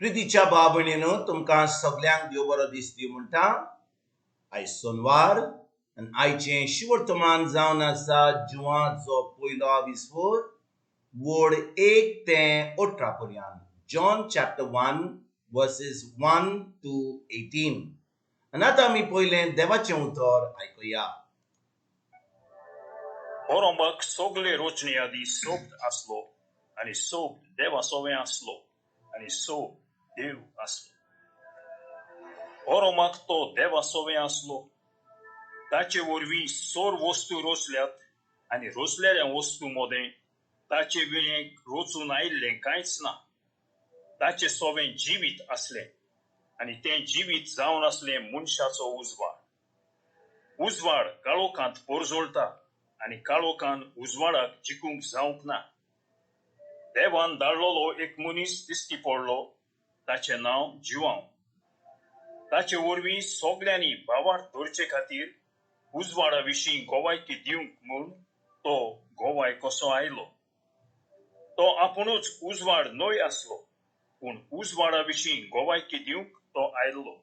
प्रितीच्या बाबणीनो तुमकां सगळ्यांक देव बरो दीस दी म्हणटा। आयज सोनवार आनी आयचें शिवर्तमान जावन आसा जुवांचो पयलो विस्वोर वोड 1 ते 18 पर्यंत। John chapter 1 versus 1 to 18। आनी आतां आमी पयलें देवाचें उतर आयकुया। Oromak sogle rocznej adi sobt aslo, ani sobt deva sove aslo, ani sobt dev aslo. Oromak to deva sove aslo, tace vorvi sor vostu roslet, ani rosleren vostu moden, tace vinen rocun aillen kaitsna, tace soven jivit aslen, ani ten jivit zaun aslen munshaso uzvar. Uzvar galokant porzolta, आणि काळोखान उजवाडाक जिकूंक जावंक ना। देवान धाडलोलो एक मनीस दिश्टी पडलो, ताचें नांव जिवांव। ताचे वरवीं सगल्यांनी भावार्थ दवरचे खातीर उजवाडा विशीं गोवायकी दिवंक म्हूण तो गोवाय कसो आयलो। तो आपुणूच उजवाड न्हय आसलो, पूण उजवाडा विशीं गोवायकी दिवंक तो आयल्लो।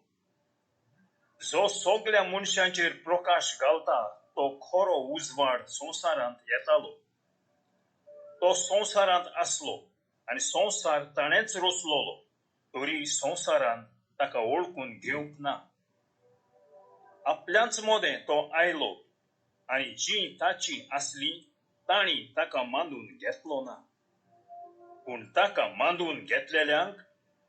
जो सगल्या मनशांचेर प्रकाश घालता तो खरो उजवाड संवसारांत येतालो। तो संवसारांत आसलो आनी संवसार ताणेंच रचलोलो, तरी संवसारान ताका वळखून घेवंक ना। आपल्याच मोदें तो आयलो आनी जी ताची आसली ताणी ताका मांडून घेतलो ना। पूण ताका मांडून घेतलेल्यांक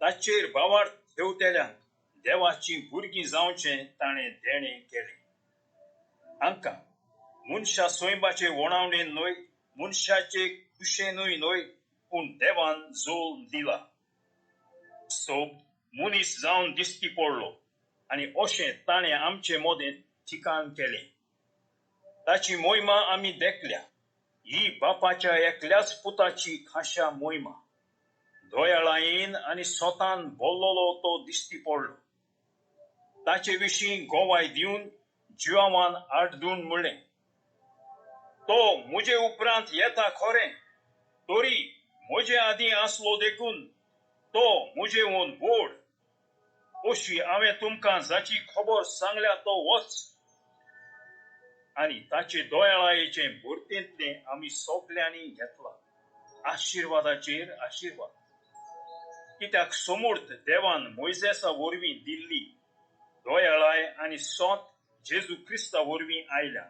ताचेर भावार्थ ठेवतेल्यांक देवाची भुरगीं जावचें ताणें देणें केलें। हांकां मनशा सोयबाचे वणावणेन न्हय, मनशाचे कुशेनूय न्हय, पूण देवान जोल दिला। सोब मनीस जावन दिश्टी पडलो आनी अशें ताणें आमचे मोदें ठिकाण केलें। ताची मोहिमा आमी देखल्या, ही बापाच्या एकल्याच पुताची खाशा मोहिमा। दोयाळायेन आनी स्वतान बोल्लोलो तो दिश्टी पडलो। ताचे विशीं गोवाय दिवन जिवावान आडदून म्हणलें, तो म्हजे उपरांत येता खरें, तरी म्हजे आदीं आसलो देखून तो म्हजेवन व्हड। अशी हांवें तुमकां जाची खबर सांगल्या तो वच। आनी ताचे दोयाळायेचें भरतेंतलें आमी सगल्यांनी घेतलां। आशिर्वादाचेर आशिर्वाद। कित्याक समूर्त देवान मोइसेसा वरवीं दिल्ली दोयाळाय आनी सोत जेजू क्रिस्ता वरवीं आयल्या।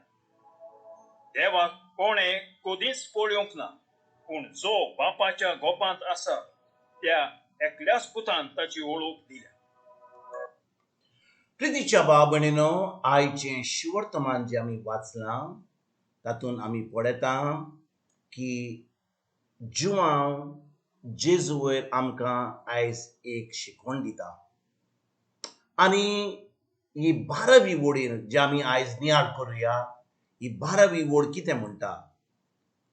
देवाक कोणें कधीच पळोवंक ना, पूण जो बापाच्या गोपांत आसा त्या एकल्याच पुतान ताची वळख दिल्या। प्रितीच्या बाबणीनो आयचें शिवर्तमान जें आमी वाचलां तातूंत आमी पळयता की जिवांव जेजू वयर आमकां आयज एक शिकवण दिता। आनी ही 12वी वोडीर जी आमी आयज नियाळ करुया, ही 12वी वोड कितें म्हणटा?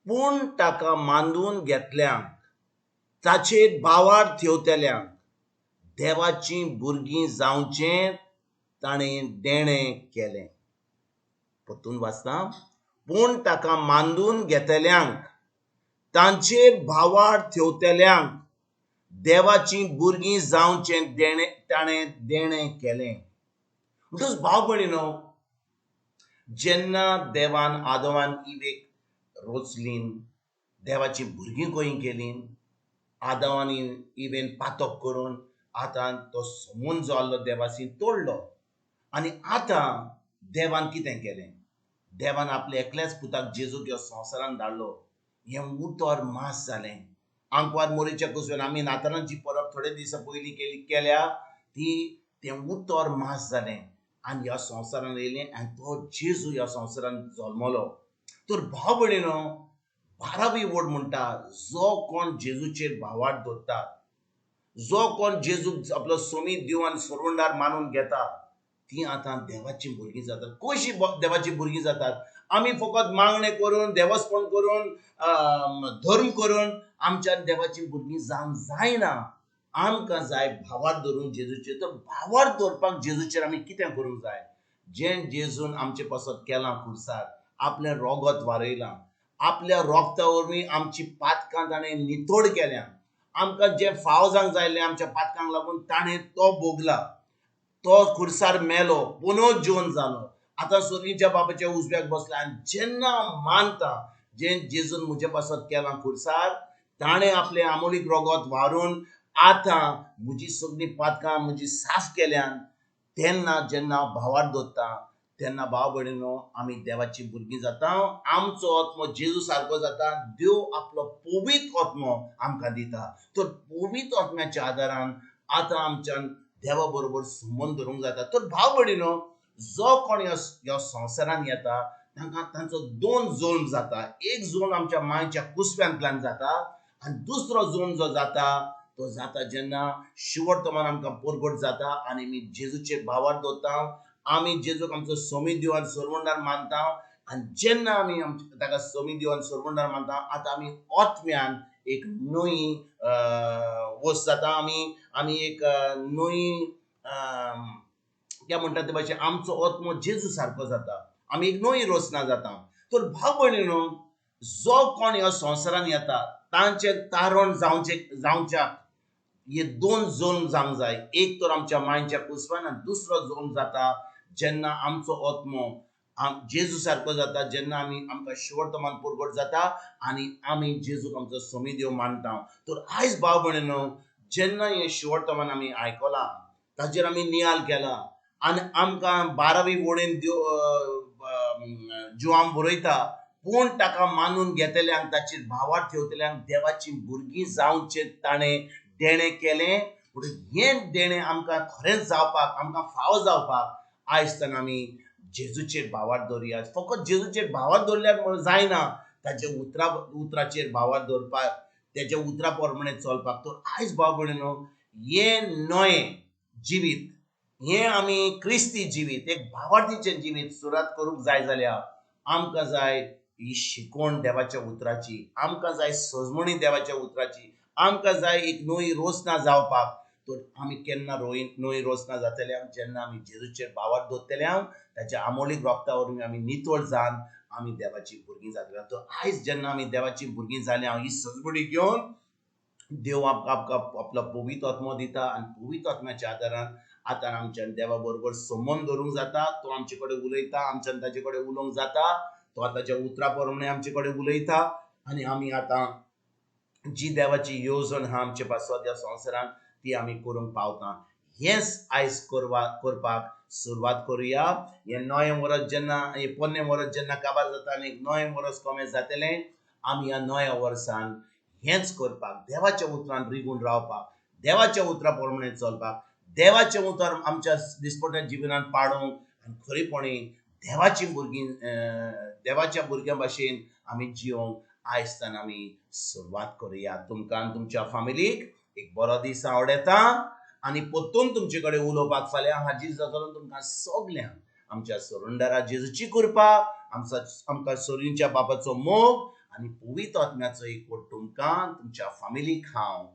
पूण ताका मांडून घेतल्यांक, ताचेर भावार्थ ठेवतेल्यांक देवाची भुरगीं जावचें ताणें देणें केलें। परतून वाचता, पूण ताका मांडून घेतल्यांक, तांचेर भावार्थ ठेवतेल्यांक देवाची भुरगीं जावचें ताणें देणें केलें। म्हणटच भाव भयणीनो, जेन्ना देवान आदवान इवेक रोचलीं, देवाची भुरगीं कहीं केलीं, आदवानी इवेन पातक करून आतां तो समून जो आसलो देवासी तोडलो। आनी आतां देवान कितें केलें? देवान आपल्या एकल्याच पुताक जेजूक ह्या संवसारांत धाडलो। हें उतर मास जालें। आंकवार मोरीच्या कुसव्यान आमी नातालांची परब थोडे दीस पयलीं केल्या, तें उतर मास जालें आनी ह्या संवसारांत येयलें आनी तो जेजू ह्या संवसारांत जल्मलो। तर भाव भयणीनो, 12वी वोड म्हणटा, जो कोण जेजूचेर भावार्थ दवरता, जो कोण जेजूक आपलो सोमीत दिवन आनी सोडवणदार मानून घेता, ती आतां देवाची भुरगीं जातात। कशी देवाची भुरगीं जातात? आमी फकत मागणें करून, देवस्पण करून, धर्म करून आमच्यान देवाची भुरगीं जावंक जायना। आमकां जाय भावार्थ धरून जेजूचेर। तर भावार्थ दवरपाक जेजूचेर आमी कितें करूंक जाय? जें जेजून आमचे पासत केलां खुर्सार, आपलें रोगत वारयलां, आपल्या रोगता वरवीं आमची पातकां ताणें नितोड केल्या, आमकां जे फाव जावंक जायले आमच्या पातकांक लागून ताणें तो भोगला. तो खुर्सार मेलो, पुनूच जिवन जालो, आतां सोनीच्या बापाच्या उजव्याक बसला. आनी जेन्ना मानता जे जेजून म्हजे पासत केलां खुर्सार, ताणें आपलें आमोलीक रोगोत व्हारून आतां म्हजी सगळीं पातकां म्हजी साफ केल्यान, तेन्ना जेन्ना हांव भावार्थ दवरता तेन्ना भाव भयणीनो आमी देवाची भुरगीं जाता. आमचो आत्मो जेजू सारको जाता. देव आपलो पवित्र आत्मो आमकां दिता. तर पवित्र आत्म्याच्या आदारान आतां आमच्यान देवा बरोबर संबंद दवरूंक जाता. तर भाव भयणीनो, जो कोण ह्या संवसारान येता तांकां तांचो दोन जल्म जाता. एक जल्म आमच्या मांयच्या कुसव्यांतल्यान जाता आनी दुसरो जल्म जो जाता तो जाता जेन्ना शिवर्तमान आमकां परगट जाता आनी आमी जेजूचेर भावार्थ दवरता. आमी जेजूक आमचो सोमी दिवान सोरवंडार मानता. आनी जेन्ना आमी ताका सोमी दिवान सोरवंडार मानता, आतां आमी आत्म्यान एक नवी वस्त जाता. आमी एक नवी क्या म्हणटा ते भाशेन आमचो आत्मो जेजू सारको जाता. आमी एक नवी रचना जाता. तर भाव भयणीनो, जो कोण ह्या संवसारान येता तांचें तारण जावच्याक हे दोन जल्म जावंक जाय. एक तर आमच्या मांयच्या कुसव्यान आनी दुसरो जल्म जाता जेन्ना आमचो आत्मो जेजू सारको जाता. जेन्ना आमकां शिवर्तमान परगट जाता आनी आमी जेजूक आमचो सोमी देव मानता. तर आयज भाव भयणीनो, जेन्ना हें शिवर्तमान आमी आयकलां, ताचेर आमी नियाल केला आनी आमकां 12वी वडीन जिवान बरयता, पूण ताका मानून घेतल्यांक ताचेर भावार्थ ठेवतल्यांक देवाची भुरगीं जावंचे ताणें देणें केलें. पूण हें देणें आमकां खरेंच जावपाक, आमकां फाव जावपाक आयज तान आमी जेजूचेर भावार्थ दवरया. फकत जेजूचेर भावार्थ दवरल्यार जायना, ताच्या उतराचेर भावार्थ दवरपाक, तेच्या उतरा प्रमाणे चलपाक. तर आयज भाव भयणीनो, हें नवें जिवीत, हें आमी क्रिस्ती जिवीत, एक भावार्थीचें जिवीत सुरवात करूंक जाय जाल्यार आमकां जाय ही शिकवण देवाच्या उतराची, आमकां जाय सजमणी देवाच्या उतराची, आमकां जाय एक नवी रोसना जावपाक. तर आमी केन्ना नवी रोसना जातल्यांक जेन्ना आमी जेजूचेर भावार्थ दवरतल्यांक, ताच्या आमोलीक रोगता वरवीं आमी नितळ जावन आमी देवाची भुरगीं जातल्यांक. तर आयज जेन्ना आमी देवाची भुरगीं जाल्यां, ही सजमणी घेवन देव आमकां आपलो पवित्र आत्मो दिता आनी पवित्र आत्म्याच्या आदारान आतां आमच्यान देवा बरोबर संबंद दवरूंक जाता. तो आमचे कडेन उलयता, आमच्यान ताचे कडेन उलोवंक जाता. तो ताच्या उतरा प्रमाणे आमचे कडेन उलयता आनी आमी आतां जी देवाची येवजण आहा आमचे पासत ह्या संवसारान, ती आमी करूंक पावता. हेंच आयज करपाक सुरवात करुया. हें नवें वर्स जेन्ना, हें 15वें वर्स जेन्ना काबार जाता आनी एक नवें वर्स कोमें जातलें, आमी ह्या नव्या वर्सान हेंच करपाक, देवाच्या उतरान रिगून रावपाक, देवाच्या उतरा प्रमाणे चलपाक, देवाचें उतर आमच्या दिसपट्या जिवनांत पाडूंक आनी खरीपणी देवाच्या भुरग्यां भाशेन आमी जिवंक आयज तान आमी सुरवात करुया. तुमकां आनी तुमच्या फामिलीक एक बरो दीस आवडेता आनी परतून तुमचे कडेन उलोवपाक फाल्यां हाजीर जातलो. तुमकां सगल्यांक आमच्या सोरुंडारा जेजूची कृपा, आमकां सोरींच्या बापाचो मोग आनी पवित्र आत्म्याचो एक तुमकां तुमच्या फामिलीक हांव